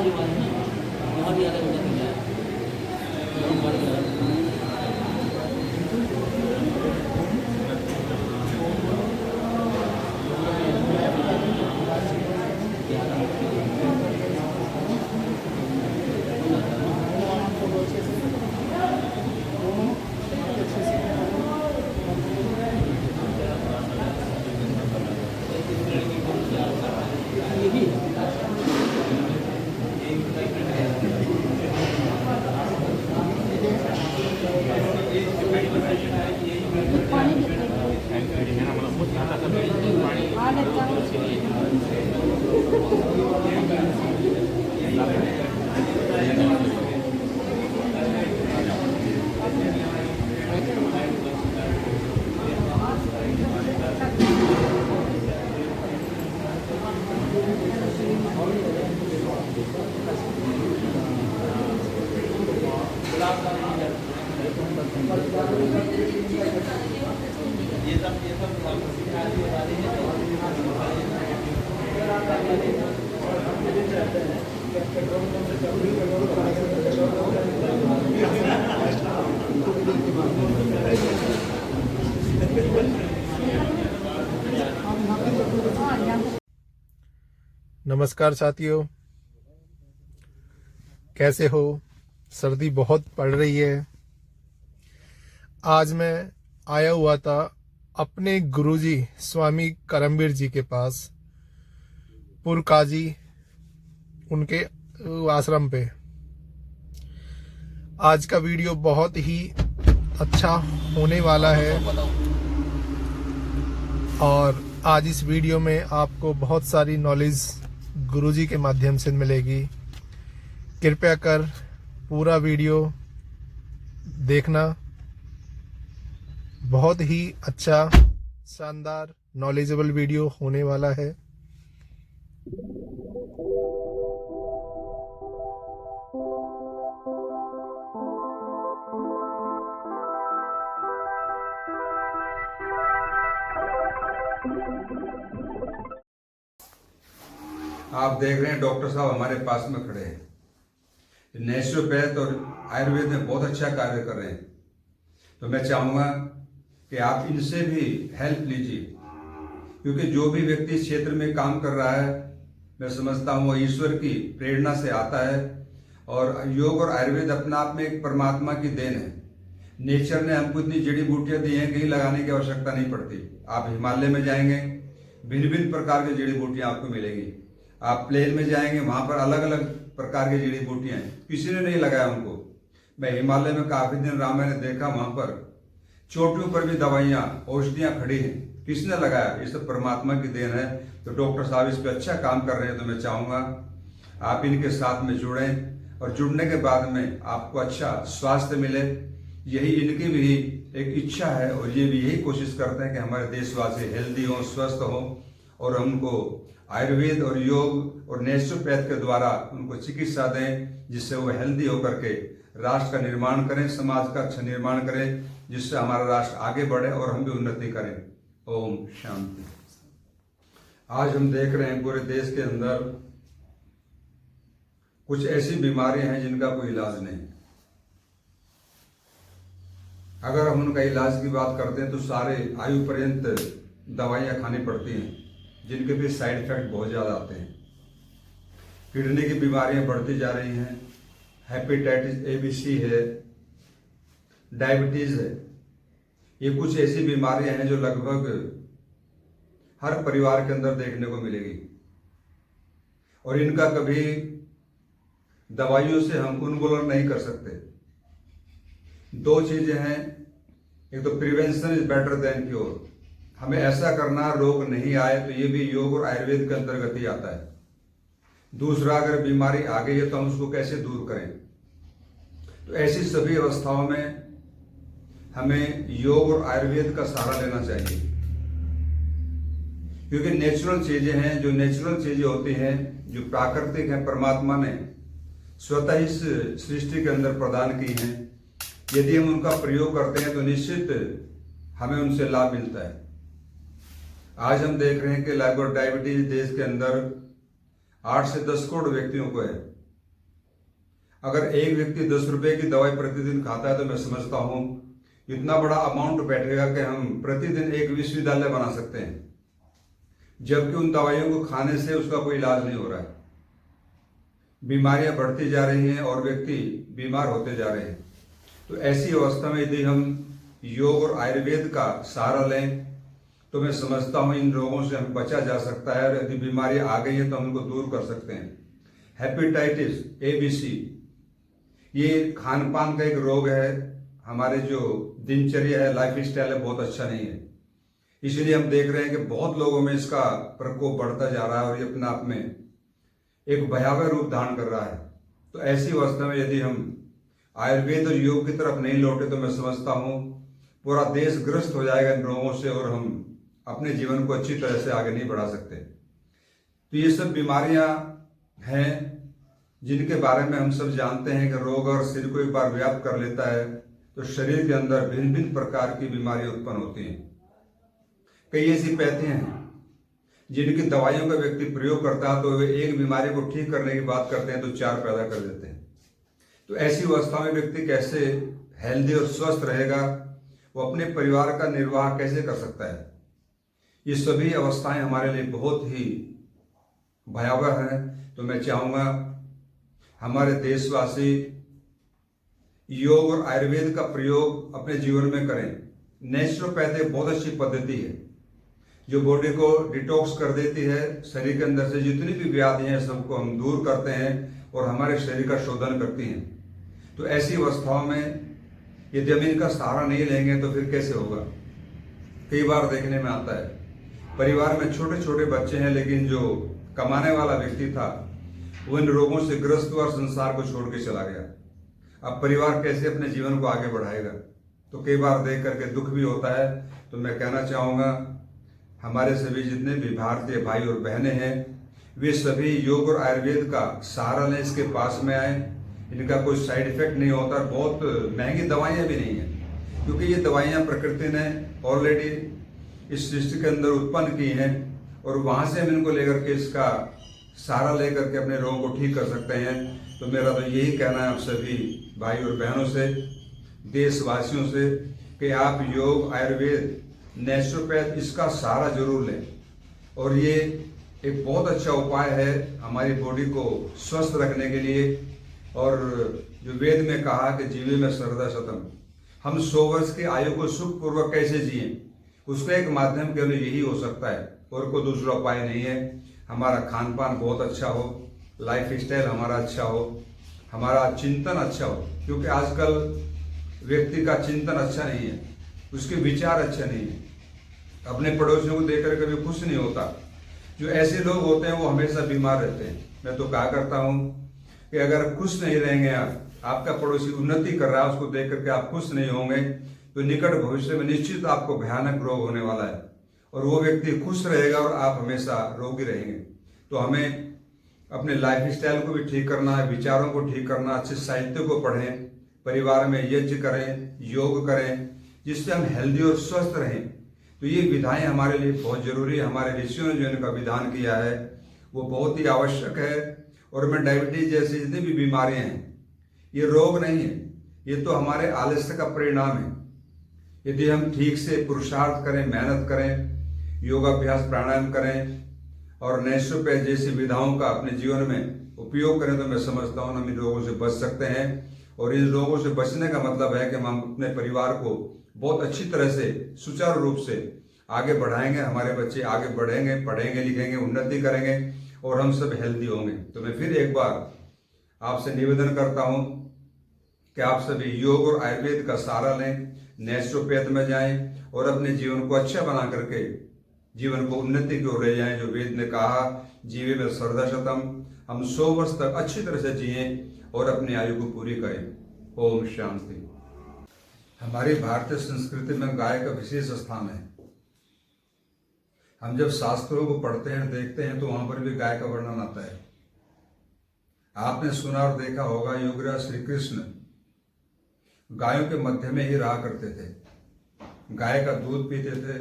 ही बात है ना, बहुत ही ज़्यादा बेटा मिल रहा है बहुत बढ़ गया है। नमस्कार साथियों, कैसे हो? सर्दी बहुत पड़ रही है। आज मैं आया हुआ था अपने गुरुजी स्वामी करमबीर जी के पास, पुरकाजी उनके आश्रम पे। आज का वीडियो बहुत ही अच्छा होने वाला है और आज इस वीडियो में आपको बहुत सारी नॉलेज गुरुजी के माध्यम से मिलेगी। कृपया कर पूरा वीडियो देखना। बहुत ही अच्छा, शानदार, नॉलेजेबल वीडियो होने वाला है। आप देख रहे हैं डॉक्टर साहब हमारे पास में खड़े हैं। नेचुरोपैथ और आयुर्वेद में बहुत अच्छा कार्य कर रहे हैं, तो मैं चाहूँगा कि आप इनसे भी हेल्प लीजिए, क्योंकि जो भी व्यक्ति इस क्षेत्र में काम कर रहा है, मैं समझता हूँ वो ईश्वर की प्रेरणा से आता है। और योग और आयुर्वेद अपने आप में एक परमात्मा की देन है। नेचर ने हमको इतनी जड़ी बूटियाँ दी हैं, कहीं लगाने की आवश्यकता नहीं पड़ती। आप हिमालय में जाएंगे, भिन्न भिन्न प्रकार की जड़ी बूटियाँ आपको मिलेंगी। आप प्लेन में जाएंगे, वहां पर अलग अलग प्रकार की जड़ी बूटियां हैं, किसी ने नहीं लगाया उनको। मैं हिमालय में काफी दिन रहा, मैंने देखा वहां पर चोटियों पर भी दवाइयां, औषधियां खड़ी हैं। किसने लगाया? ये सब परमात्मा की देन है। तो डॉक्टर साहब इस पर अच्छा काम कर रहे हैं, तो मैं चाहूंगा आप इनके साथ में जुड़ें और जुड़ने के बाद में आपको अच्छा स्वास्थ्य मिले। यही इनकी भी एक इच्छा है और ये भी यही कोशिश करते हैं कि हमारे देशवासी हेल्दी हों, स्वस्थ हों और हमको आयुर्वेद और योग और नेचुरोपैथ के द्वारा उनको चिकित्सा दें, जिससे वो हेल्दी होकर के राष्ट्र का निर्माण करें, समाज का अच्छा निर्माण करें, जिससे हमारा राष्ट्र आगे बढ़े और हम भी उन्नति करें। ओम शांति। आज हम देख रहे हैं पूरे देश के अंदर कुछ ऐसी बीमारियां हैं जिनका कोई इलाज नहीं। अगर हम उनका इलाज की बात करते हैं तो सारे आयु पर्यंत दवाइयां खानी पड़ती हैं, जिनके भी साइड इफेक्ट बहुत ज़्यादा आते हैं। किडनी की बीमारियां बढ़ती जा रही हैं, हेपेटाइटिस ABC है, डायबिटीज़ है। ये कुछ ऐसी बीमारियां हैं जो लगभग हर परिवार के अंदर देखने को मिलेगी और इनका कभी दवाइयों से हम उन्मूलन नहीं कर सकते। दो चीज़ें हैं, एक तो prevention is better than cure. हमें ऐसा करना रोग नहीं आए, तो ये भी योग और आयुर्वेद के अंतर्गत ही आता है। दूसरा, अगर बीमारी आ गई है तो हम उसको कैसे दूर करें। तो ऐसी सभी अवस्थाओं में हमें योग और आयुर्वेद का सहारा लेना चाहिए, क्योंकि नेचुरल चीजें हैं। जो नेचुरल चीजें होती हैं, जो प्राकृतिक हैं, परमात्मा ने स्वतः इस सृष्टि के अंदर प्रदान की हैं। यदि हम उनका प्रयोग करते हैं तो निश्चित हमें उनसे लाभ मिलता है। आज हम देख रहे हैं कि लगभग डायबिटीज देश के अंदर 8 से 10 करोड़ व्यक्तियों को है। अगर एक व्यक्ति 10 रुपए की दवाई प्रतिदिन खाता है तो मैं समझता हूं इतना बड़ा अमाउंट बैठेगा कि हम प्रतिदिन एक विश्वविद्यालय बना सकते हैं, जबकि उन दवाइयों को खाने से उसका कोई इलाज नहीं हो रहा है। बीमारियां बढ़ती जा रही हैं और व्यक्ति बीमार होते जा रहे हैं। तो ऐसी अवस्था में यदि हम योग और आयुर्वेद का सहारा लें तो मैं समझता हूं इन रोगों से हम बचा जा सकता है, और यदि बीमारियां आ गई हैं तो हम उनको दूर कर सकते हैं। हेपेटाइटिस ABC ये खान पान का एक रोग है। हमारे जो दिनचर्या है, लाइफ स्टाइल है, बहुत अच्छा नहीं है। इसलिए हम देख रहे हैं कि बहुत लोगों में इसका प्रकोप बढ़ता जा रहा है और ये अपने आप में एक भयावह रूप धारण कर रहा है। तो ऐसी अवस्था में यदि हम आयुर्वेद और योग की तरफ नहीं लौटे तो मैं समझता हूं पूरा देश ग्रस्त हो जाएगा इन रोगों से, और हम अपने जीवन को अच्छी तरह से आगे नहीं बढ़ा सकते। तो ये सब बीमारियां हैं जिनके बारे में हम सब जानते हैं कि रोग और शरीर को एक बार व्याप्त कर लेता है तो शरीर के अंदर भिन्न भिन्न प्रकार की बीमारियां उत्पन्न होती हैं। कई ऐसी पैथियां हैं जिनकी दवाइयों का व्यक्ति प्रयोग करता है तो वे एक बीमारी को ठीक करने की बात करते हैं तो 4 पैदा कर देते हैं। तो ऐसी अवस्था में व्यक्ति कैसे हेल्दी और स्वस्थ रहेगा, वो अपने परिवार का निर्वाह कैसे कर सकता है। ये सभी अवस्थाएं हमारे लिए बहुत ही भयावह हैं। तो मैं चाहूंगा हमारे देशवासी योग और आयुर्वेद का प्रयोग अपने जीवन में करें। नेचुरोपैथी बहुत अच्छी पद्धति है जो बॉडी को डिटॉक्स कर देती है। शरीर के अंदर से जितनी भी व्याधि हैं सबको हम दूर करते हैं और हमारे शरीर का शोधन करती हैं। तो ऐसी अवस्थाओं में यदि हम इनका सहारा नहीं लेंगे तो फिर कैसे होगा। कई बार देखने में आता है परिवार में छोटे छोटे बच्चे हैं, लेकिन जो कमाने वाला व्यक्ति था वो इन रोगों से ग्रस्त हुआ और संसार को छोड़ के चला गया। अब परिवार कैसे अपने जीवन को आगे बढ़ाएगा। तो कई बार देख करके दुख भी होता है। तो मैं कहना चाहूंगा हमारे सभी जितने भी भारतीय भाई और बहनें हैं वे सभी योग और आयुर्वेद का सहारा लें, इसके पास में आए। इनका कोई साइड इफेक्ट नहीं होता, बहुत महंगी दवाइयां भी नहीं है, क्योंकि ये दवाइयां प्रकृति ने ऑलरेडी इस सृष्टि के अंदर उत्पन्न की हैं और वहां से हम इनको लेकर के इसका सहारा लेकर के अपने रोगों को ठीक कर सकते हैं। तो मेरा तो यही कहना है आप सभी भाई और बहनों से, देशवासियों से, कि आप योग आयुर्वेद नेचुरोपैथ इसका सहारा जरूर लें। और ये एक बहुत अच्छा उपाय है हमारी बॉडी को स्वस्थ रखने के लिए। और जो वेद में कहा कि जीवे में सर्वदा शतम, हम 100 वर्ष की आयु को सुखपूर्वक कैसे जिए, उसका एक माध्यम केवल यही हो सकता है, और कोई दूसरा उपाय नहीं है। हमारा खान पान बहुत अच्छा हो, लाइफ स्टाइल हमारा अच्छा हो, हमारा चिंतन अच्छा हो, क्योंकि आजकल व्यक्ति का चिंतन अच्छा नहीं है, उसके विचार अच्छे नहीं है, अपने पड़ोसियों को देखकर कभी खुश नहीं होता। जो ऐसे लोग होते हैं वो हमेशा बीमार रहते हैं। मैं तो कहा करता हूं कि अगर खुश नहीं रहेंगे आप, आपका पड़ोसी उन्नति कर रहा है उसको देख करके आप खुश नहीं होंगे तो निकट भविष्य में निश्चित आपको भयानक रोग होने वाला है, और वो व्यक्ति खुश रहेगा और आप हमेशा रोगी रहेंगे। तो हमें अपने लाइफ स्टाइल को भी ठीक करना है, विचारों को ठीक करना, अच्छे साहित्य को पढ़ें, परिवार में यज्ञ करें, योग करें, जिससे हम हेल्दी और स्वस्थ रहें। तो ये विधाएं हमारे लिए बहुत जरूरी है। हमारे ऋषियों ने जो इनका विधान किया है वो बहुत ही आवश्यक है। और मैं डायबिटीज जैसी जितनी भी बीमारियां हैं ये रोग नहीं है, ये तो हमारे आलस्य का परिणाम है। यदि हम ठीक से पुरुषार्थ करें, मेहनत करें, योगाभ्यास प्राणायाम करें और नेचुरोपैथ जैसी विधाओं का अपने जीवन में उपयोग करें तो मैं समझता हूँ हम इन रोगों से बच सकते हैं। और इन रोगों से बचने का मतलब है कि हम अपने परिवार को बहुत अच्छी तरह से सुचारू रूप से आगे बढ़ाएंगे, हमारे बच्चे आगे बढ़ेंगे, पढ़ेंगे, लिखेंगे, उन्नति करेंगे और हम सब हेल्दी होंगे। तो मैं फिर एक बार आपसे निवेदन करता हूं कि आप सभी योग और आयुर्वेद का सहारा लें, नेचुरोपैथ में जाएं और अपने जीवन को अच्छा बना करके जीवन को उन्नति की ओर ले जाएं। जो वेद ने कहा जीवे में सर्वदा शतम, हम 100 वर्ष तक अच्छी तरह से जिए और अपनी आयु को पूरी करें। ओम शांति। हमारी भारतीय संस्कृति में गाय का विशेष स्थान है। हम जब शास्त्रों को पढ़ते हैं, देखते हैं तो वहां पर भी गाय का वर्णन आता है। आपने सुना और देखा होगा योगीराज श्री कृष्ण गायों के मध्य में ही रहा करते थे, गाय का दूध पीते थे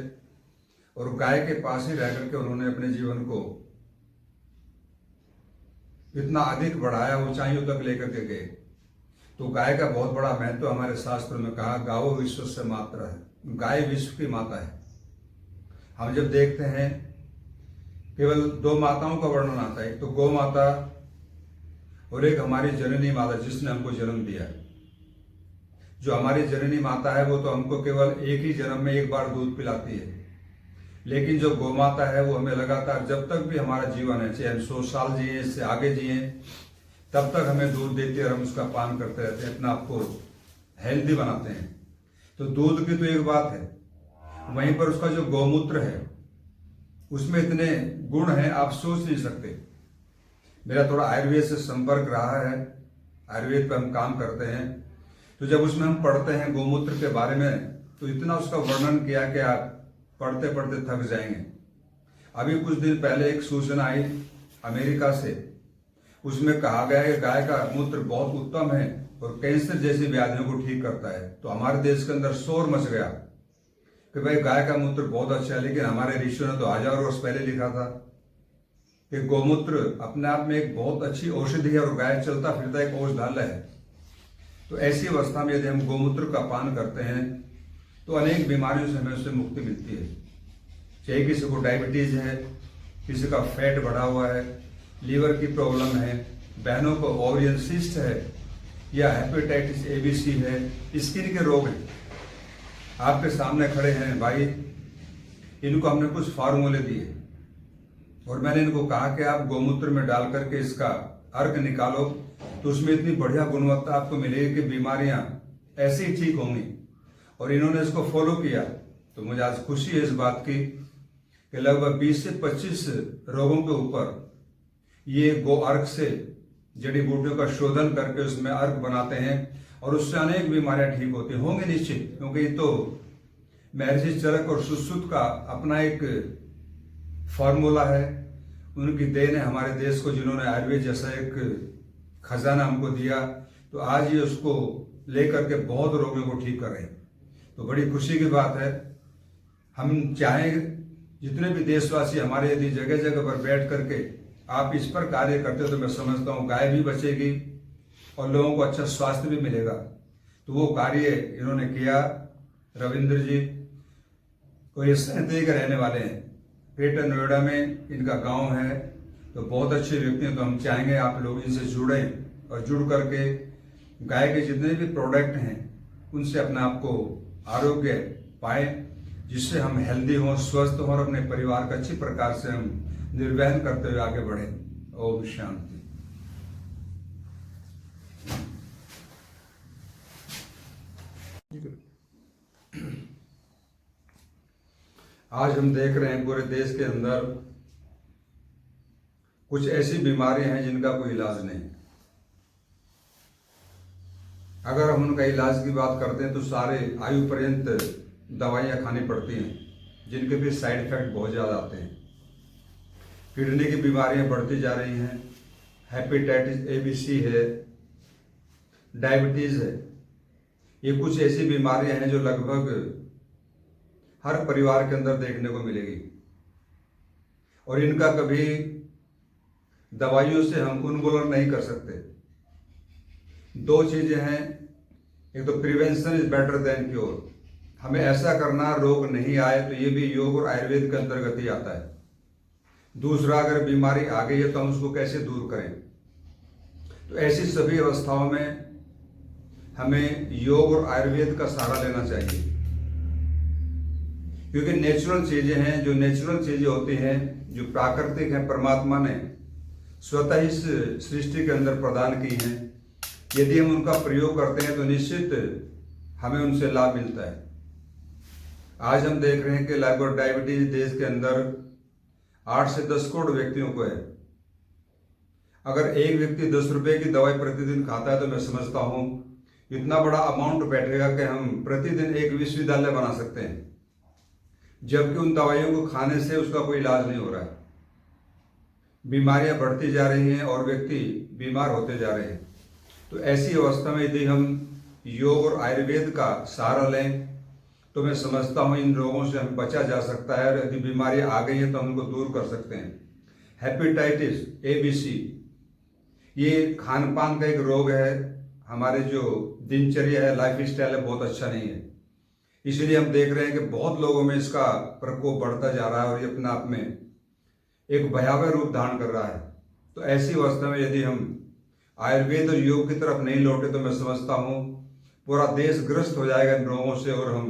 और गाय के पास ही रह करके उन्होंने अपने जीवन को इतना अधिक बढ़ाया, ऊंचाइयों तक लेकर के गए। तो गाय का बहुत बड़ा महत्व हमारे शास्त्रों में कहा, गावो विश्व से मात्रा है, गाय विश्व की माता है। हम जब देखते हैं केवल 2 माताओं का वर्णन आता है, तो गौ माता और एक हमारी जननी माता जिसने हमको जन्म दिया है। जो हमारी जननी माता है वो तो हमको केवल एक ही जन्म में एक बार दूध पिलाती है, लेकिन जो गौ माता है वो हमें लगातार जब तक भी हमारा जीवन है, चाहे हम 100 साल जिए, इससे आगे जिए, तब तक हमें दूध देती है और हम उसका पान करते रहते हैं, अपने आप को हेल्दी बनाते हैं। तो दूध की तो एक बात है, वहीं पर उसका जो गौमूत्र है उसमें इतने गुण हैं आप सोच नहीं सकते। मेरा थोड़ा आयुर्वेद से संपर्क रहा है, आयुर्वेद पर हम काम करते हैं, तो जब उसमें हम पढ़ते हैं गौमूत्र के बारे में तो इतना उसका वर्णन किया कि आप पढ़ते पढ़ते थक जाएंगे। अभी कुछ दिन पहले एक सूचना आई अमेरिका से, उसमें कहा गया है कि गाय का मूत्र बहुत उत्तम है और कैंसर जैसी व्याधियों को ठीक करता है। तो हमारे देश के अंदर शोर मच गया कि भाई गाय का मूत्र बहुत अच्छा है, लेकिन हमारे ऋषियों ने तो हजारों वर्ष पहले लिखा था कि गौमूत्र अपने आप में एक बहुत अच्छी औषधि है और गाय चलता फिरता एक औषधालय है। तो ऐसी अवस्था में यदि हम गौमूत्र का पान करते हैं तो अनेक बीमारियों से हमें उससे मुक्ति मिलती है। चाहे किसी को डायबिटीज है, किसी का फैट बढ़ा हुआ है, लीवर की प्रॉब्लम है, बहनों को ओवरियन सिस्ट है या हेपेटाइटिस ABC है, स्किन के रोग हैं। आपके सामने खड़े हैं भाई, इनको हमने कुछ फार्मूले दिए और मैंने इनको कहा कि आप गौमूत्र में डाल करके इसका अर्क निकालो तो उसमें इतनी बढ़िया गुणवत्ता आपको मिलेगी कि बीमारियां ऐसे ही ठीक होंगी। और इन्होंने इसको फॉलो किया तो मुझे आज खुशी है इस बात की कि लगभग 20 से 25 रोगों के ऊपर ये गो अर्क से जड़ी बूटियों का शोधन करके उसमें अर्क बनाते हैं और उससे अनेक बीमारियां ठीक होती होंगी निश्चित, क्योंकि ये तो महर्षि चरक और सुश्रुत का अपना एक फॉर्मूला है। उनकी देन है हमारे देश को, जिन्होंने आयुर्वेद जैसा एक खजाना हमको दिया, तो आज ये उसको लेकर के बहुत रोगों को ठीक कर रहे हैं। तो बड़ी खुशी की बात है। हम चाहें जितने भी देशवासी हमारे यदि जगह जगह पर बैठ करके आप इस पर कार्य करते हो तो मैं समझता हूँ गाय भी बचेगी और लोगों को अच्छा स्वास्थ्य भी मिलेगा। तो वो कार्य इन्होंने किया। रविंद्र जी को ये सहते के रहने वाले हैं, ग्रेटर नोएडा में इनका गांव है, तो बहुत अच्छे व्यक्ति हैं। तो हम चाहेंगे आप लोग इनसे जुड़ें और जुड़ करके गाय के जितने भी प्रोडक्ट हैं उनसे अपने आप को आरोग्य पाएं, जिससे हम हेल्दी हों, स्वस्थ हों और अपने परिवार का अच्छी प्रकार से हम निर्वहन करते हुए आगे बढ़ें। ओम शांति। आज हम देख रहे हैं पूरे देश के अंदर कुछ ऐसी बीमारियां हैं जिनका कोई इलाज नहीं। अगर हम उनका इलाज की बात करते हैं तो सारे आयु पर्यंत दवाइयां खानी पड़ती हैं, जिनके भी साइड इफेक्ट बहुत ज़्यादा आते हैं। किडनी की बीमारियां बढ़ती जा रही हैं, हेपेटाइटिस ABC है, डायबिटीज़ है। ये कुछ ऐसी बीमारियां हैं जो लगभग हर परिवार के अंदर देखने को मिलेगी और इनका कभी दवाइयों से हम उन्मूलन नहीं कर सकते। 2 चीजें हैं, एक तो prevention is better than cure. हमें ऐसा करना रोग नहीं आए, तो ये भी योग और आयुर्वेद के अंतर्गत ही आता है। दूसरा, अगर बीमारी आ गई है तो हम उसको कैसे दूर करें। तो ऐसी सभी अवस्थाओं में हमें योग और आयुर्वेद का सहारा लेना चाहिए, क्योंकि नेचुरल चीजें हैं। जो नेचुरल चीजें होती हैं, जो प्राकृतिक हैं, परमात्मा ने स्वतः इस सृष्टि के अंदर प्रदान की हैं, यदि हम उनका प्रयोग करते हैं तो निश्चित हमें उनसे लाभ मिलता है। आज हम देख रहे हैं कि लगभग डायबिटीज देश के अंदर 8 से 10 करोड़ व्यक्तियों को है। अगर एक व्यक्ति 10 रुपए की दवाई प्रतिदिन खाता है तो मैं समझता हूं इतना बड़ा अमाउंट बैठेगा कि हम प्रतिदिन एक विश्वविद्यालय बना सकते हैं, जबकि उन दवाइयों को खाने से उसका कोई इलाज नहीं हो रहा है। बीमारियां बढ़ती जा रही हैं और व्यक्ति बीमार होते जा रहे हैं। तो ऐसी अवस्था में यदि हम योग और आयुर्वेद का सहारा लें तो मैं समझता हूं इन रोगों से हम बचा जा सकता है और यदि बीमारियां आ गई हैं तो हम उनको दूर कर सकते हैं। हेपेटाइटिस ABC ये खान पान का एक रोग है। हमारे जो दिनचर्या है, लाइफ स्टाइल है, बहुत अच्छा नहीं है। इसलिए हम देख रहे हैं कि बहुत लोगों में इसका प्रकोप बढ़ता जा रहा है और ये अपने आप में एक भयावह रूप धारण कर रहा है। तो ऐसी अवस्था में यदि हम आयुर्वेद और योग की तरफ नहीं लौटे तो मैं समझता हूँ पूरा देश ग्रस्त हो जाएगा इन रोगों से और हम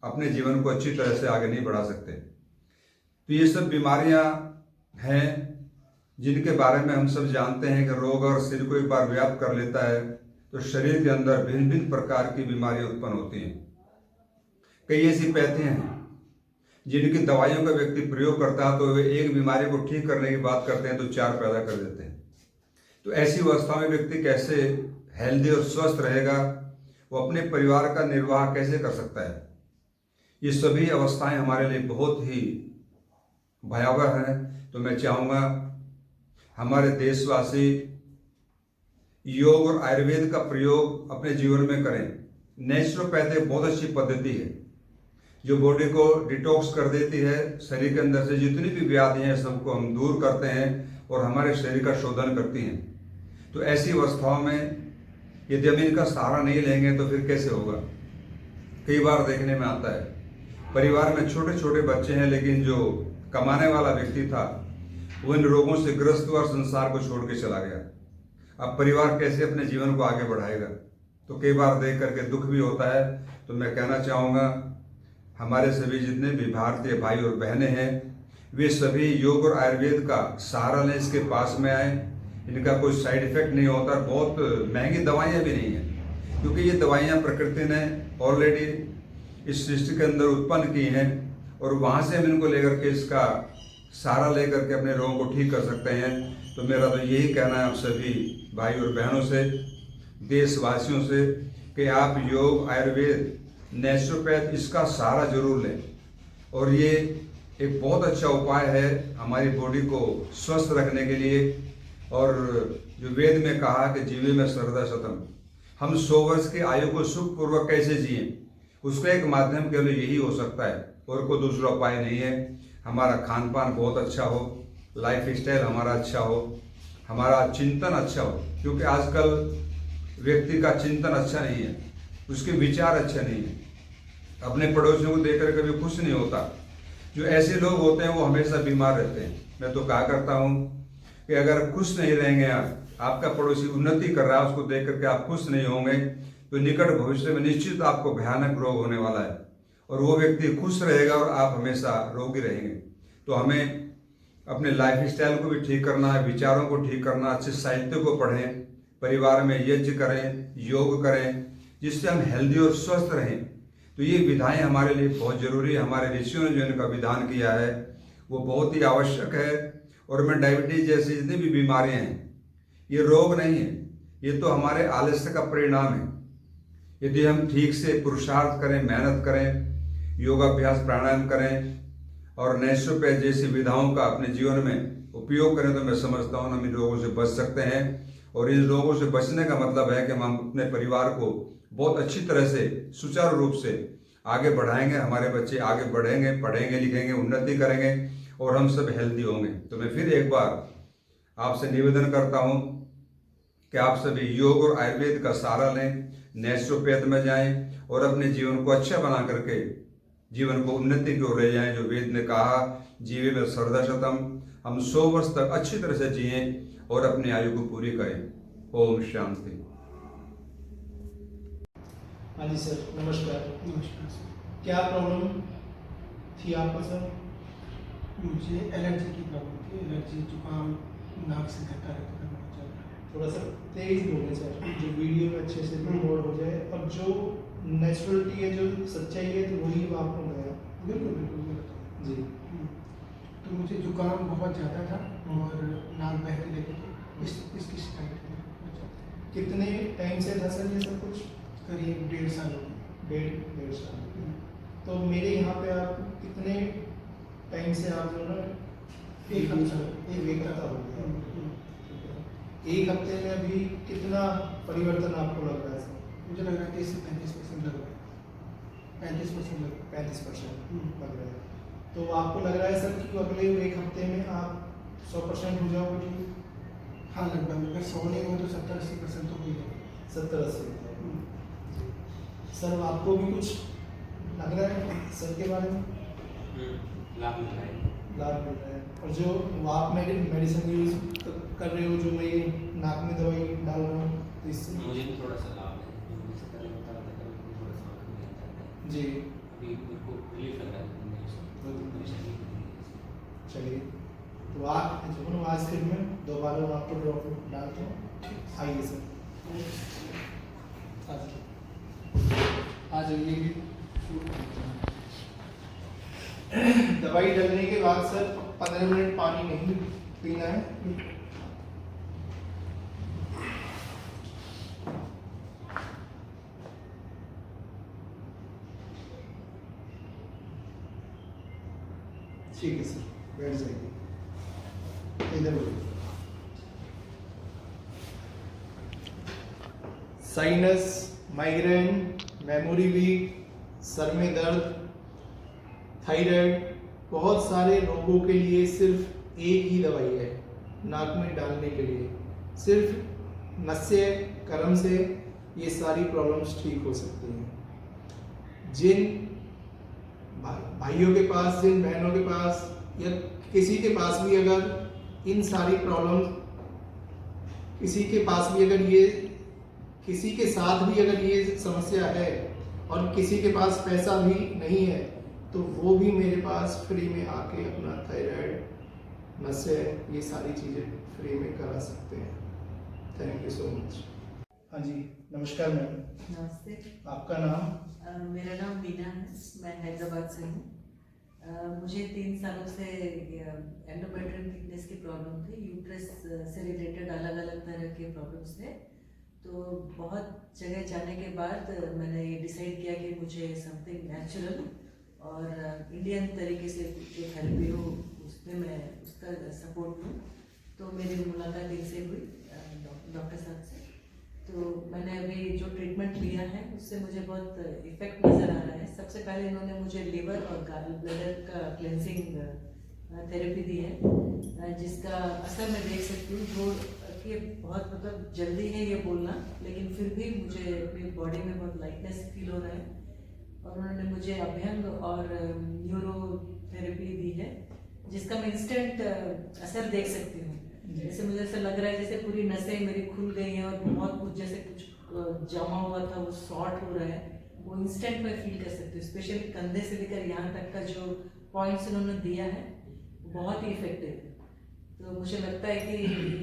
अपने जीवन को अच्छी तरह से आगे नहीं बढ़ा सकते। तो ये सब बीमारियां हैं जिनके बारे में हम सब जानते हैं कि रोग और शरीर को एक बार व्याप्त कर लेता है तो शरीर के अंदर भिन्न भिन्न प्रकार की बीमारियां उत्पन्न होती हैं। कई ऐसी पैथियां हैं जिनकी दवाइयों का व्यक्ति प्रयोग करता है तो वे एक बीमारी को ठीक करने की बात करते हैं तो 4 पैदा कर देते हैं। तो ऐसी अवस्था में व्यक्ति कैसे हेल्दी और स्वस्थ रहेगा, वो अपने परिवार का निर्वाह कैसे कर सकता है। ये सभी अवस्थाएं हमारे लिए बहुत ही भयावह हैं। तो मैं चाहूँगा हमारे देशवासी योग और आयुर्वेद का प्रयोग अपने जीवन में करें। नेचुरोपैथी बहुत अच्छी पद्धति है जो बॉडी को डिटॉक्स कर देती है। शरीर के अंदर से जितनी भी व्याधियां हैं सबको हम दूर करते हैं और हमारे शरीर का शोधन करती हैं। तो ऐसी अवस्थाओं में यदि हम इनका सहारा नहीं लेंगे तो फिर कैसे होगा। कई बार देखने में आता है परिवार में छोटे छोटे बच्चे हैं लेकिन जो कमाने वाला व्यक्ति था वो इन रोगों से ग्रस्त हुआ और संसार को छोड़ के चला गया। अब परिवार कैसे अपने जीवन को आगे बढ़ाएगा। तो कई बार देख करके दुख भी होता है। तो मैं कहना चाहूँगा हमारे सभी जितने भी भारतीय भाई और बहनें हैं वे सभी योग और आयुर्वेद का सहारा लें, इसके पास में आए। इनका कोई साइड इफेक्ट नहीं होता, बहुत महंगी दवाइयाँ भी नहीं हैं क्योंकि ये दवाइयाँ प्रकृति ने ऑलरेडी इस सृष्टि के अंदर उत्पन्न की हैं और वहाँ से हम इनको लेकर के इसका सहारा लेकर के अपने रोगों को ठीक कर सकते हैं। तो मेरा तो यही कहना है आप सभी भाई और बहनों से, देशवासियों से कि आप योग, आयुर्वेद, नेचुरोपैथ इसका सहारा जरूर लें। और ये एक बहुत अच्छा उपाय है हमारी बॉडी को स्वस्थ रखने के लिए। और जो वेद में कहा कि जीवे में सर्वदा शतम, हम 100 वर्ष की आयु को सुखपूर्वक कैसे जिए उसका एक माध्यम केवल यही हो सकता है और कोई दूसरा उपाय नहीं है। हमारा खान पान बहुत अच्छा हो, लाइफ स्टाइल हमारा अच्छा हो, हमारा चिंतन अच्छा हो, क्योंकि आजकल व्यक्ति का चिंतन अच्छा नहीं है, उसके विचार अच्छे नहीं है, अपने पड़ोसियों को देख कर कभी खुश नहीं होता। जो ऐसे लोग होते हैं वो हमेशा बीमार रहते हैं। मैं तो कहा करता हूँ कि अगर खुश नहीं रहेंगे आपका पड़ोसी उन्नति कर रहा है उसको देख करके आप खुश नहीं होंगे तो निकट भविष्य में निश्चित आपको भयानक रोग होने वाला है और वो व्यक्ति खुश रहेगा और आप हमेशा रोगी रहेंगे। तो हमें अपने लाइफ स्टाइल को भी ठीक करना है, विचारों को ठीक करना, अच्छे साहित्य को पढ़ें, परिवार में यज्ञ करें, योग करें, जिससे हम हेल्दी और स्वस्थ रहें। तो ये विधाएं हमारे लिए बहुत जरूरी है। हमारे ऋषियों ने जो इनका विधान किया है वो बहुत ही आवश्यक है। और मैं डायबिटीज जैसी जितनी भी बीमारियां हैं ये रोग नहीं है, ये तो हमारे आलस्य का परिणाम है। यदि हम ठीक से पुरुषार्थ करें, मेहनत करें, योगाभ्यास प्राणायाम करें और नेचुरोपैथ जैसी विधाओं का अपने जीवन में उपयोग करें तो मैं समझता हूँ हम इन रोगों से बच सकते हैं। और इन रोगों से बचने का मतलब है कि हम अपने परिवार को बहुत अच्छी तरह से सुचारू रूप से आगे बढ़ाएंगे, हमारे बच्चे आगे बढ़ेंगे, पढ़ेंगे, लिखेंगे, उन्नति करेंगे और हम सब हेल्दी होंगे। तो मैं फिर एक बार आपसे निवेदन करता हूँ कि आप सभी योग और आयुर्वेद का सहारा लें, नेचुरोपैथ में जाएं और अपने जीवन को अच्छा बना करके जीवन को उन्नति की ओर ले जाएं। जो वेद ने कहा जीवे में सर्वदा शतम, हम 100 वर्ष तक अच्छी तरह से जिएं और अपनी आयु को पूरी करें। ओम शांति। हाँ जी सर, नमस्कार। नमस्कार सर। क्या प्रॉब्लम थी आपको सर? मुझे एलर्जी की प्रॉब्लम थी, एलर्जी, जुकाम, नाक से धक्का रहता है बहुत ज़्यादा। थोड़ा सा तेज बोलें सर, जो वीडियो में अच्छे से रिकॉर्ड हो जाए और जो नेचुरलिटी है, जो सच्चाई है तो वही आपको बताया। बिल्कुल बिल्कुल मैं बताऊँ जी। तो मुझे जुकाम बहुत ज़्यादा था और नाक बहती रहती थी, इसकी शिकायत है बहुत ज़्यादा। कितने टाइम से था सर ये सब कुछ? करीब 1.5 साल हो गए। डेढ़ साल। तो मेरे यहाँ पे आप कितने टाइम से आप जो ना एक हफ्ता हो गया। एक हफ्ते में अभी कितना परिवर्तन आपको लग रहा है सर? मुझे लग रहा है 30 से 35% लग रहा है। 35% लग रहा है। 35% लग रहा है। तो आपको लग रहा है सर कि अगले एक हफ्ते में आप 100% हो जाओगे ठीक? हाँ लगभग, अगर 100 नहीं हो तो 70-80% तो हो ही जाएगा। 70-80 रुपये। सर आपको भी कुछ लग रहा है सर के बारे में? लाभ मिल रहा है। लाभ मिल रहा है। और जो वो आप मेडिसिन यूज कर रहे हो, जो मैं ये नाक में दवाई डाल रहा हूँ, तो इससे मुझे भी थोड़ा सा लाभ है, मुझे पहले बता रहा था कि मुझे थोड़ा सा आँख में आता है। जी अभी मेरे को रिलीफ लग रहा है मेरे से, मेरे शरीर में। चलिए, तो आज फिर मैं दोबारा आपको ड्रॉप डालता हूँ। आइए सर, आ जाइए। दवाई डलने के बाद सर 15 मिनट पानी नहीं पीना है। ठीक है सर, बैठ जाइए। इधर बोलिए। Sinus, migraine, memory weak, sir में दर्द, थायराइड, बहुत सारे रोगों के लिए सिर्फ एक ही दवाई है नाक में डालने के लिए। सिर्फ नस कर्म से ये सारी प्रॉब्लम्स ठीक हो सकती हैं। जिन भाइयों के पास, जिन बहनों के पास या किसी के पास भी अगर इन सारी प्रॉब्लम्स, किसी के पास भी अगर ये, किसी के साथ भी अगर ये समस्या है और किसी के पास पैसा भी नहीं है, तो वो भी मेरे पास फ्री में आके अपना थायराइड, नसें, ये सारी चीज़ें फ्री में करा सकते हैं। Thank you so much. हाँ जी, नमस्कार मैम। नमस्ते। आपका नाम? मेरा नाम मीना है, मैं हैदराबाद से हूँ। मुझे 3 सालों से एंडोमेट्रियम थिकनेस की प्रॉब्लम थी। यूट्रस से रिलेटेड अलग अलग तरह के प्रॉब्लम्स थे। तो बहुत जगह जाने के बाद मैंने ये डिसाइड किया कि मुझे समथिंग नेचुरल और इंडियन तरीके से जो थेरेपी हो उसमें मैं उसका सपोर्ट लूँ। तो मेरी मुलाकात इनसे हुई डॉक्टर साहब से। तो मैंने अभी जो ट्रीटमेंट लिया है उससे मुझे बहुत इफेक्ट नज़र आ रहा है। सबसे पहले इन्होंने मुझे लिवर और गाल ब्लैडर का क्लेंजिंग थेरेपी दी है, जिसका असर मैं देख सकती हूँ। जो कि बहुत मतलब जल्दी है ये बोलना, लेकिन फिर भी मुझे अपनी बॉडी में बहुत लाइटनेस फील हो रहा है। और उन्होंने मुझे अभ्यंग और न्यूरो थेरेपी दी है, जिसका मैं इंस्टेंट असर देख सकती हूँ। जैसे मुझे ऐसा लग रहा है जैसे पूरी नसें मेरी खुल गई हैं और बहुत कुछ जैसे कुछ जमा हुआ था वो शॉर्ट हो रहा है, वो इंस्टेंट मैं फील कर सकती हूँ। स्पेशली कंधे से लेकर यहाँ तक का जो पॉइंट्स उन्होंने दिया है बहुत ही इफेक्टिव है। तो मुझे लगता है कि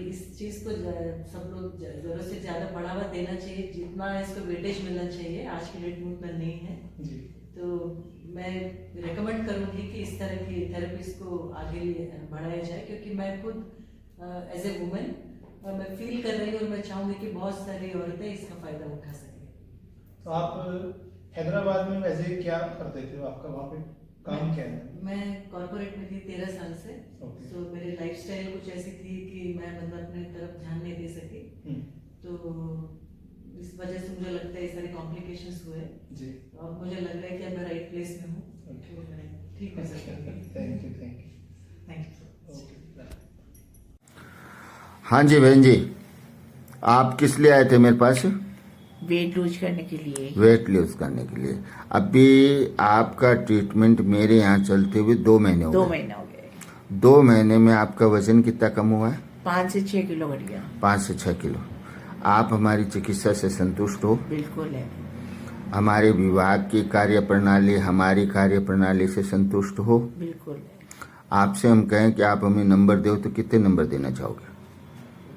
इस चीज़ को सब लोग ज़रूरत से ज़्यादा बढ़ावा देना चाहिए, जितना इसको वेटेज मिलना चाहिए। आज की डेट में उतना नहीं है। तो मैं रेकमेंड करूँगी कि इस तरह की थेरेपीज को आगे बढ़ाया जाए, क्योंकि मैं खुद एज ए वुमेन मैं फील कर रही हूँ और मैं चाहूँगी कि बहुत सारी औरतें इसका फ़ायदा उठा सकें। तो आप हैदराबाद में वैसे क्या करते थे? आपका वहाँ पे काम क्या है? मैं कॉर्पोरेट में थी 13 साल से। Okay. तो मेरी लाइफस्टाइल कुछ ऐसी थी कि मैं मतलब अपने तरफ ध्यान नहीं दे सकी। तो इस वजह से मुझे लगता है ये सारे कॉम्प्लिकेशंस हुए जी। और मुझे लग रहा है कि अब मैं राइट प्लेस में हूँ। तो मैं ठीक हो सकती हूँ। Thank you. Thank you. Okay. हाँ जी बहन जी, आप किस लिए आए थे मेरे पास? वेट लूज करने के लिए। वेट लूज करने के लिए। अभी आपका ट्रीटमेंट मेरे यहाँ चलते हुए 2 महीने हो गए। 2 महीने हो गए। 2 महीने में आपका वजन कितना कम हुआ है? 5 से 6 किलो घट गया। 5 से 6 किलो। आप हमारी चिकित्सा से संतुष्ट हो? बिल्कुल है। हमारे विभाग की कार्य प्रणाली, हमारी कार्य प्रणाली से संतुष्ट हो? बिल्कुल है। आपसे हम कहें कि आप हमें नंबर दो तो कितने नंबर देना चाहोगे?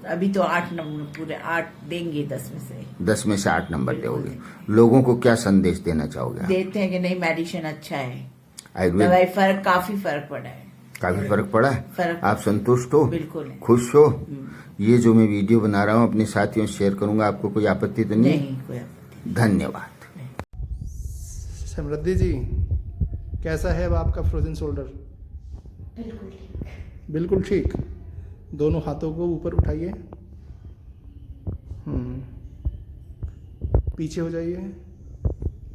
अभी तो 8 नंबर, पूरे 8 देंगे 10 में से। 10 में से 8 नंबर दोगे। लोगों को क्या संदेश देना चाहोगे? देते हैं कि नहीं, मेडिसिन अच्छा है, आयुर्वेद दवाई काफी फर्क पड़ा है। काफी फर्क पड़ा है? फर्क। आप संतुष्ट हो? बिल्कुल है। खुश हो? ये जो मैं वीडियो बना रहा हूँ अपने साथियों से शेयर करूंगा, आपको कोई आपत्ति तो नहीं? नहीं, कोई आपत्ति। धन्यवाद। समृद्धि जी, कैसा है अब आपका फ्रोजन शोल्डर? बिल्कुल ठीक। बिल्कुल ठीक। दोनों हाथों को ऊपर उठाइए। पीछे हो जाइए।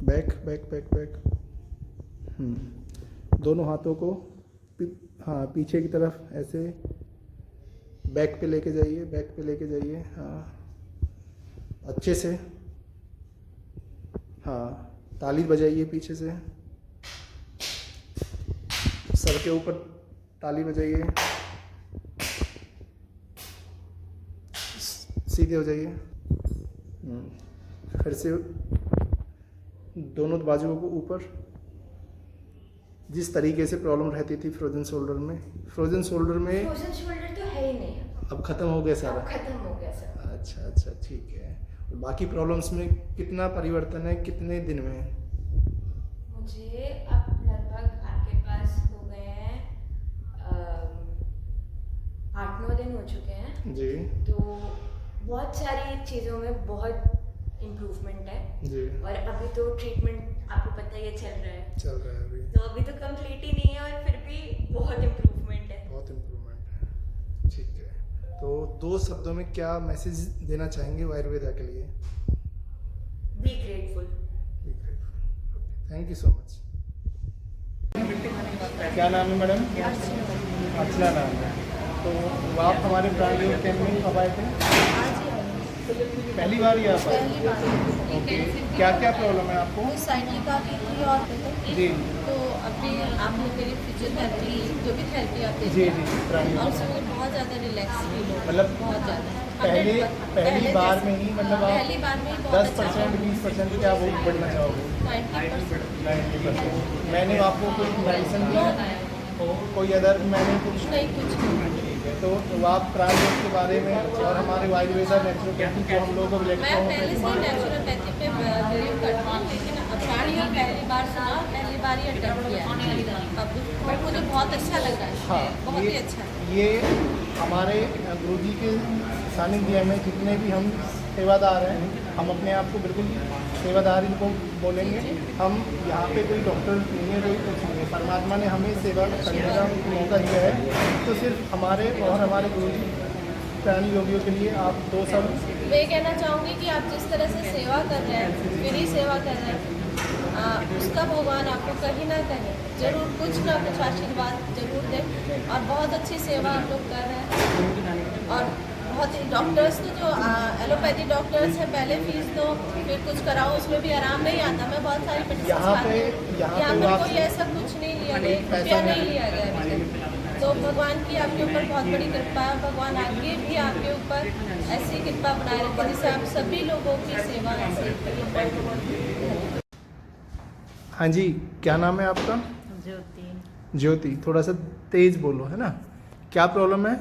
Back back back back. दोनों हाथों को हाँ पीछे की तरफ ऐसे बैक पे लेके जाइए, बैक पे लेके जाइए। हाँ, अच्छे से। हाँ, ताली बजाइए पीछे से, सर के ऊपर ताली बजाइए, सीधे हो जाइए। फिर से दोनों बाजुओं को ऊपर। जिस तरीके से प्रॉब्लम रहती थी फ्रोजन शोल्डर में फ्रोजन शोल्डर तो है ही नहीं, अब खत्म हो गया सारा। अब खत्म हो गया सर। अच्छा, ठीक है। और बाकी प्रॉब्लम्स में कितना परिवर्तन है, कितने दिन में? मुझे अब लगभग आपके पास हो गए हैं 8-9 दिन हो चुके हैं जी। तो बहुत सारी चीज़ों में बहुत इम्प्रूवमेंट है जी। और अभी तो ट्रीटमेंट आपको पता ही है चल रहा है अभी तो अभी तो कंप्लीट ही नहीं है और फिर भी बहुत इम्प्रूवमेंट है। बहुत इम्प्रूवमेंट है। ठीक है, तो 2 शब्दों में क्या मैसेज देना चाहेंगे आयुर्वेदा के लिए? Be grateful. Thank you so much. क्या नाम है मैडम? अर्चना नाम है। तो आप हमारे प्राण योग कैंप में कब आए थे? पहली बार ही आप आए? ओके, क्या क्या प्रॉब्लम है आपको? साइटिका की थी और जी। तो अभी आपने मेरी फिजियोथेरेपी जो भी थेरेपी आती जी है जी, और उससे मुझे बहुत ज़्यादा रिलैक्स फील हो, मतलब बहुत ज़्यादा। पहली बार में ही मतलब आप पहली बार में ही बहुत 10% 20% क्या वो बढ़ना चाहोगे? 90%। 90%। मैंने आपको कोई मेडिसिन दिया, कोई अदर मैंने कुछ नहीं, कुछ नहीं। तो आप प्राण योग के बारे में और हमारे आयुर्वेदा नेचुरोपैथी जो हम लोग मैं पहले से नेचुरोपैथी पे बिलीव करती हूँ लेकिन प्राण योग पहली बार सुना, पहली बार ही अटेम्प्ट किया अब मुझे बहुत अच्छा लग रहा है। हाँ, बहुत ही अच्छा। ये हमारे गुरुजी के सानिध्य में जितने भी हम सेवादार हैं, हम अपने आप को बिल्कुल सेवादार इनको बोलेंगे। हम यहाँ पे कोई डॉक्टर नहीं है, कोई कुछ नहीं है, परमात्मा ने हमें सेवा करने का मौका दिया है। तो सिर्फ हमारे और हमारे गुरुजी प्राणी योगियों के लिए आप 2 शब्द। मैं कहना चाहूँगी कि आप जिस तरह से सेवा कर रहे हैं, मेरी सेवा कर रहे हैं, उसका भगवान आपको कहीं ना कहीं जरूर कुछ ना कुछ आशीर्वाद जरूर दे। और बहुत अच्छी सेवा आप लोग कर रहे हैं। और बहुत ही डॉक्टर्स तो जो एलोपैथी डॉक्टर्स हैं, पहले फीस दो फिर कुछ कराओ, उसमें भी आराम नहीं आता। मैं बहुत सारी मेडिसिन यहाँ पे कोई ऐसा कुछ नहीं लिया गया, रुपया नहीं लिया गया अभी तक। तो भगवान की आपके ऊपर बहुत बड़ी कृपा है। भगवान आगे भी आपके ऊपर ऐसी कृपा बनाए रखे जिससे आप सभी लोगों की सेवा ऐसे करें। हाँ जी, क्या नाम है आपका? ज्योति। थोड़ा सा तेज बोलो, है ना। क्या प्रॉब्लम है?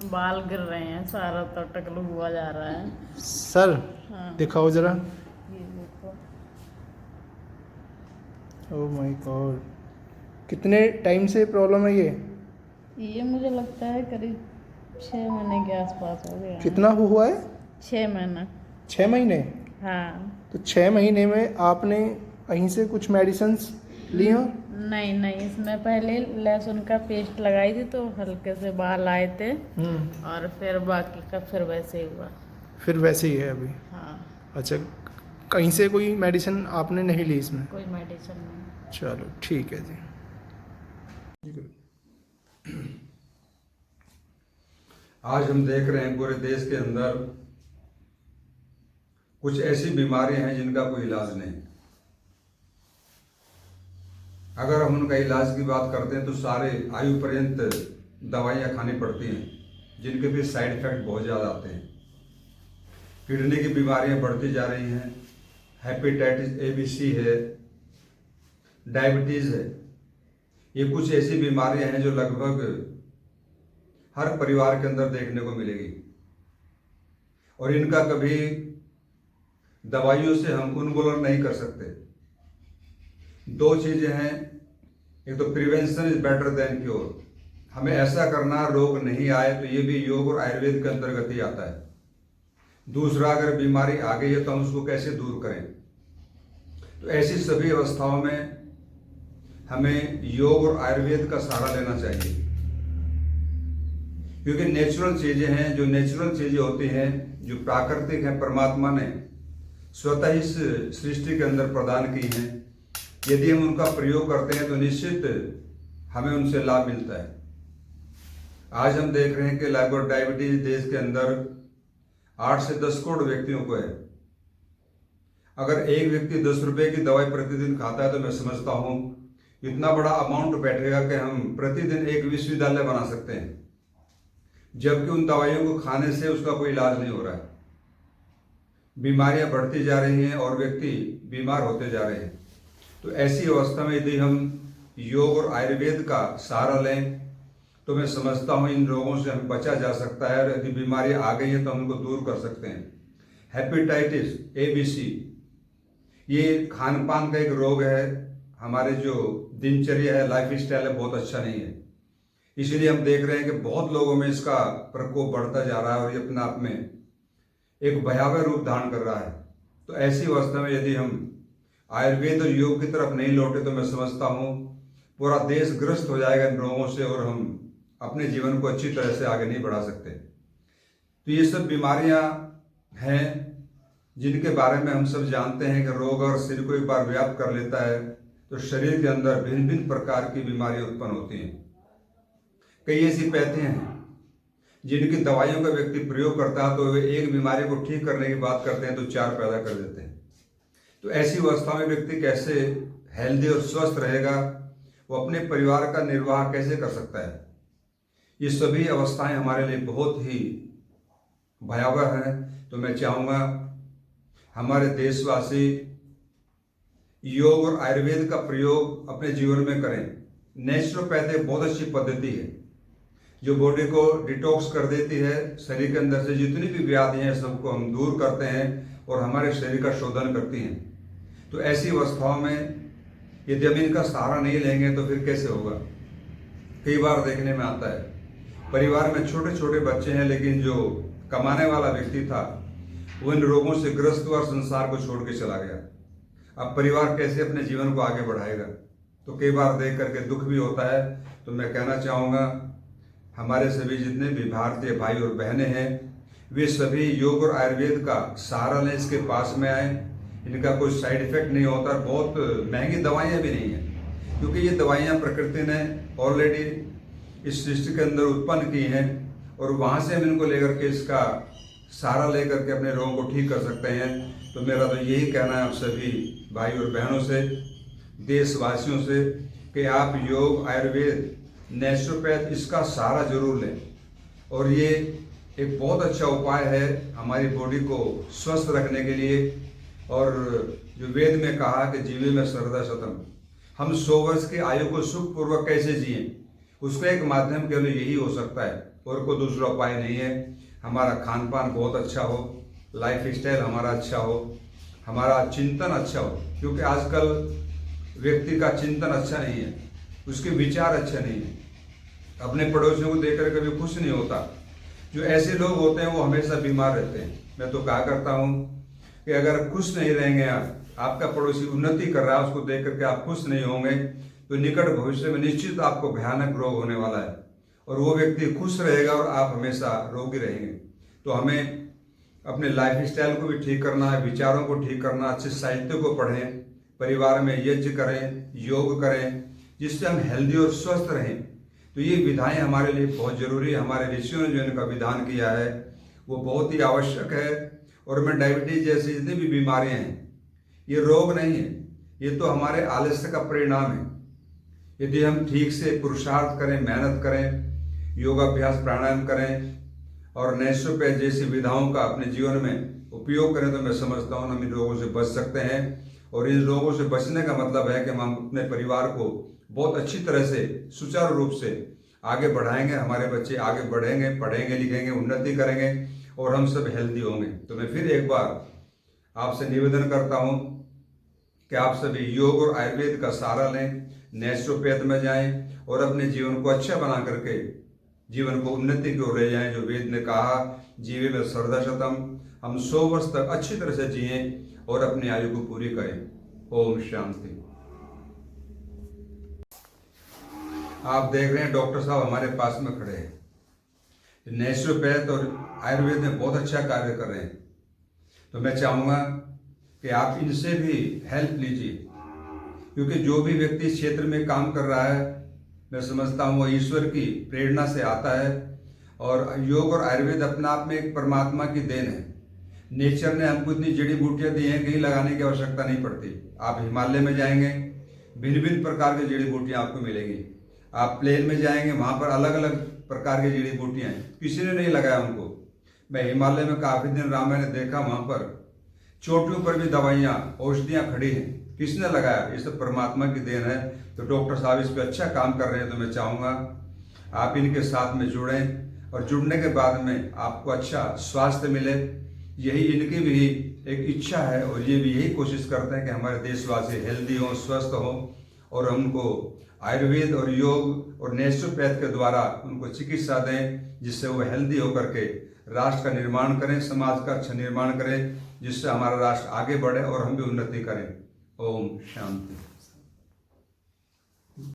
बाल गिर रहे हैं, सारा तो टकलू हुआ जा रहा है। सर हाँ। दिखाओ जरा। ये देखो। ओह माय गॉड, कितने टाइम से प्रॉब्लम है ये मुझे लगता है करीब 6 महीने के आसपास हो गया। कितना हुआ है? 6 महीना। 6 महीने? हाँ। तो 6 महीने में आपने कहीं से कुछ मेडिसिन ली हो? नहीं, इसमें पहले लहसुन का पेस्ट लगाई थी तो हल्के से बाल आए थे और फिर बाकी का फिर वैसे ही हुआ। फिर वैसे ही है अभी? हाँ। अच्छा, कहीं से कोई मेडिसिन आपने नहीं ली इसमें? कोई मेडिसिन नहीं। चलो ठीक है जी। आज हम देख रहे हैं पूरे देश के अंदर कुछ ऐसी बीमारियां हैं जिनका कोई इलाज नहीं। अगर हम उनका इलाज की बात करते हैं तो सारे आयु पर्यंत दवाइयाँ खानी पड़ती हैं जिनके भी साइड इफेक्ट बहुत ज़्यादा आते हैं। किडनी की बीमारियां बढ़ती जा रही हैं, हेपेटाइटिस ABC है, डायबिटीज़ है। ये कुछ ऐसी बीमारियां हैं जो लगभग हर परिवार के अंदर देखने को मिलेगी और इनका कभी दवाइयों से हम उन्मूलन नहीं कर सकते। 2 चीजें हैं, एक तो prevention is better than cure. हमें ऐसा करना रोग नहीं आए, तो ये भी योग और आयुर्वेद के अंतर्गत ही आता है। दूसरा, अगर बीमारी आ गई है तो हम उसको कैसे दूर करें। तो ऐसी सभी अवस्थाओं में हमें योग और आयुर्वेद का सहारा लेना चाहिए, क्योंकि नेचुरल चीजें हैं। जो नेचुरल चीजें होती हैं, जो प्राकृतिक हैं, परमात्मा ने स्वतः इस सृष्टि के अंदर प्रदान की हैं। यदि हम उनका प्रयोग करते हैं तो निश्चित हमें उनसे लाभ मिलता है। आज हम देख रहे हैं कि लगभग डायबिटीज देश के अंदर 8 से 10 करोड़ व्यक्तियों को है। अगर एक व्यक्ति 10 रुपए की दवाई प्रतिदिन खाता है तो मैं समझता हूं इतना बड़ा अमाउंट बैठेगा कि हम प्रतिदिन एक विश्वविद्यालय बना सकते हैं, जबकि उन दवाइयों को खाने से उसका कोई इलाज नहीं हो रहा है। बीमारियां बढ़ती जा रही हैं और व्यक्ति बीमार होते जा रहे हैं। तो ऐसी अवस्था में यदि हम योग और आयुर्वेद का सहारा लें तो मैं समझता हूं इन रोगों से हमें बचा जा सकता है, और यदि बीमारियां आ गई हैं तो हम उनको दूर कर सकते हैं। हेपेटाइटिस ABC ये खान पान का एक रोग है। हमारे जो दिनचर्या है, लाइफ स्टाइल है, बहुत अच्छा नहीं है। इसीलिए हम देख रहे हैं कि बहुत लोगों में इसका प्रकोप बढ़ता जा रहा है और ये अपने आप में एक भयावह रूप धारण कर रहा है। तो ऐसी अवस्था में यदि हम आयुर्वेद और योग की तरफ नहीं लौटे तो मैं समझता हूँ पूरा देश ग्रस्त हो जाएगा इन रोगों से, और हम अपने जीवन को अच्छी तरह से आगे नहीं बढ़ा सकते। तो ये सब बीमारियां हैं जिनके बारे में हम सब जानते हैं कि रोग और शरीर को एक बार व्याप्त कर लेता है तो शरीर के अंदर भिन्न भिन्न प्रकार की बीमारियां उत्पन्न होती हैं। कई ऐसी पैथियां हैं जिनकी दवाइयों का व्यक्ति प्रयोग करता है तो वे एक बीमारी को ठीक करने की बात करते हैं तो 4 पैदा कर देते हैं। तो ऐसी अवस्था में व्यक्ति कैसे हेल्दी और स्वस्थ रहेगा, वो अपने परिवार का निर्वाह कैसे कर सकता है। ये सभी अवस्थाएं हमारे लिए बहुत ही भयावह हैं। तो मैं चाहूँगा हमारे देशवासी योग और आयुर्वेद का प्रयोग अपने जीवन में करें। नेचुरोपैथी बहुत अच्छी पद्धति है जो बॉडी को डिटॉक्स कर देती है। शरीर के अंदर से जितनी भी व्याधियां हैं सबको हम दूर करते हैं और हमारे शरीर का शोधन करती हैं। तो ऐसी अवस्थाओं में यदि हम इनका सहारा नहीं लेंगे तो फिर कैसे होगा। कई बार देखने में आता है परिवार में छोटे छोटे बच्चे हैं, लेकिन जो कमाने वाला व्यक्ति था वो इन रोगों से ग्रस्त हुआ, संसार को छोड़ के चला गया। अब परिवार कैसे अपने जीवन को आगे बढ़ाएगा। तो कई बार देख करके दुख भी होता है। तो मैं कहना चाहूँगा हमारे सभी जितने भी भारतीय भाई और बहनें हैं वे सभी योग और आयुर्वेद का सहारा लें, इसके पास में आए। इनका कोई साइड इफेक्ट नहीं होता, बहुत महंगी दवाइयाँ भी नहीं हैं, क्योंकि ये दवाइयाँ प्रकृति ने ऑलरेडी इस सृष्टि के अंदर उत्पन्न की हैं और वहाँ से हम इनको लेकर के इसका सहारा लेकर के अपने रोगों को ठीक कर सकते हैं। तो मेरा तो यही कहना है आप सभी भाई और बहनों से, देशवासियों से, कि आप योग, आयुर्वेद, नेचुरोपैथ इसका सहारा जरूर लें। और ये एक बहुत अच्छा उपाय है हमारी बॉडी को स्वस्थ रखने के लिए। और जो वेद में कहा कि जीवे में सर्वदा शतम, हम 100 वर्ष की आयु को सुखपूर्वक कैसे जिए, उसका एक माध्यम केवल यही हो सकता है, और कोई दूसरा उपाय नहीं है। हमारा खान पान बहुत अच्छा हो, लाइफ स्टाइल हमारा अच्छा हो, हमारा चिंतन अच्छा हो, क्योंकि आजकल व्यक्ति का चिंतन अच्छा नहीं है, उसके विचार अच्छे नहीं है, अपने पड़ोसियों को देखकर कभी खुश नहीं होता। जो ऐसे लोग होते हैं वो हमेशा बीमार रहते हैं। मैं तो कहा करता हूँ कि अगर खुश नहीं रहेंगे आपका पड़ोसी उन्नति कर रहा है, उसको देख करके आप खुश नहीं होंगे तो निकट भविष्य में निश्चित आपको भयानक रोग होने वाला है, और वो व्यक्ति खुश रहेगा और आप हमेशा रोगी रहेंगे। तो हमें अपने लाइफ स्टाइल को भी ठीक करना है, विचारों को ठीक करना, अच्छे साहित्य को पढ़ें, परिवार में यज्ञ करें, योग करें, जिससे हम हेल्दी और स्वस्थ रहें। तो ये विधाएं हमारे लिए बहुत जरूरी है। हमारे ऋषियों ने जो इनका विधान किया है वो बहुत ही आवश्यक है। और मैं डायबिटीज जैसी जितनी भी बीमारियां हैं ये रोग नहीं है, ये तो हमारे आलस्य का परिणाम है। यदि हम ठीक से पुरुषार्थ करें, मेहनत करें, योगाभ्यास, प्राणायाम करें और नेचुरोपैथ जैसी विधाओं का अपने जीवन में उपयोग करें तो मैं समझता हूँ हम इन रोगों से बच सकते हैं। और इन रोगों से बचने का मतलब है कि हम अपने परिवार को बहुत अच्छी तरह से सुचारू रूप से आगे बढ़ाएंगे, हमारे बच्चे आगे बढ़ेंगे, पढ़ेंगे, लिखेंगे, उन्नति करेंगे और हम सब हेल्दी होंगे। तो मैं फिर एक बार आपसे निवेदन करता हूँ कि आप सभी योग और आयुर्वेद का सहारा लें, नेचुरोपैथ में जाएं और अपने जीवन को अच्छा बना करके जीवन को उन्नति की ओर ले जाएं। जो वेद ने कहा जीवे में सर्वदा शतम, हम 100 वर्ष तक अच्छी तरह से जिएं और अपनी आयु को पूरी करें। ओम शांति। आप देख रहे हैं डॉक्टर साहब हमारे पास में खड़े हैं। नेचुरोपैथ और आयुर्वेद में बहुत अच्छा कार्य कर रहे हैं। तो मैं चाहूँगा कि आप इनसे भी हेल्प लीजिए, क्योंकि जो भी व्यक्ति इस क्षेत्र में काम कर रहा है मैं समझता हूँ वो ईश्वर की प्रेरणा से आता है। और योग और आयुर्वेद अपने आप में एक परमात्मा की देन है। नेचर ने हमको इतनी जड़ी बूटियां दी हैं, कहीं लगाने की आवश्यकता नहीं पड़ती। आप हिमालय में जाएंगे, भिन्न भिन्न प्रकार की जड़ी बूटियां आपको मिलेंगी। आप प्लेन में जाएंगे, वहां पर अलग अलग प्रकार की जड़ी बूटियां हैं, किसी ने नहीं लगाया उनको। मैं हिमालय में काफी दिन रहा, मैंने देखा वहां पर चोटियों पर भी दवाइयां, औषधियां खड़ी हैं, किसने लगाया? ये सब परमात्मा की देन है। तो डॉक्टर साहब इस पे अच्छा काम कर रहे हैं, तो मैं चाहूंगा आप इनके साथ में जुड़ें और जुड़ने के बाद में आपको अच्छा स्वास्थ्य मिले। यही इनकी भी एक इच्छा है और ये भी यही कोशिश करते हैं कि हमारे देशवासी हेल्दी हों, स्वस्थ हों, और हमको आयुर्वेद और योग और नेचुरोपैथ के द्वारा उनको चिकित्सा दें, जिससे वो हेल्दी होकर के राष्ट्र का निर्माण करें, समाज का अच्छा निर्माण करें, जिससे हमारा राष्ट्र आगे बढ़े और हम भी उन्नति करें। ओम शांति।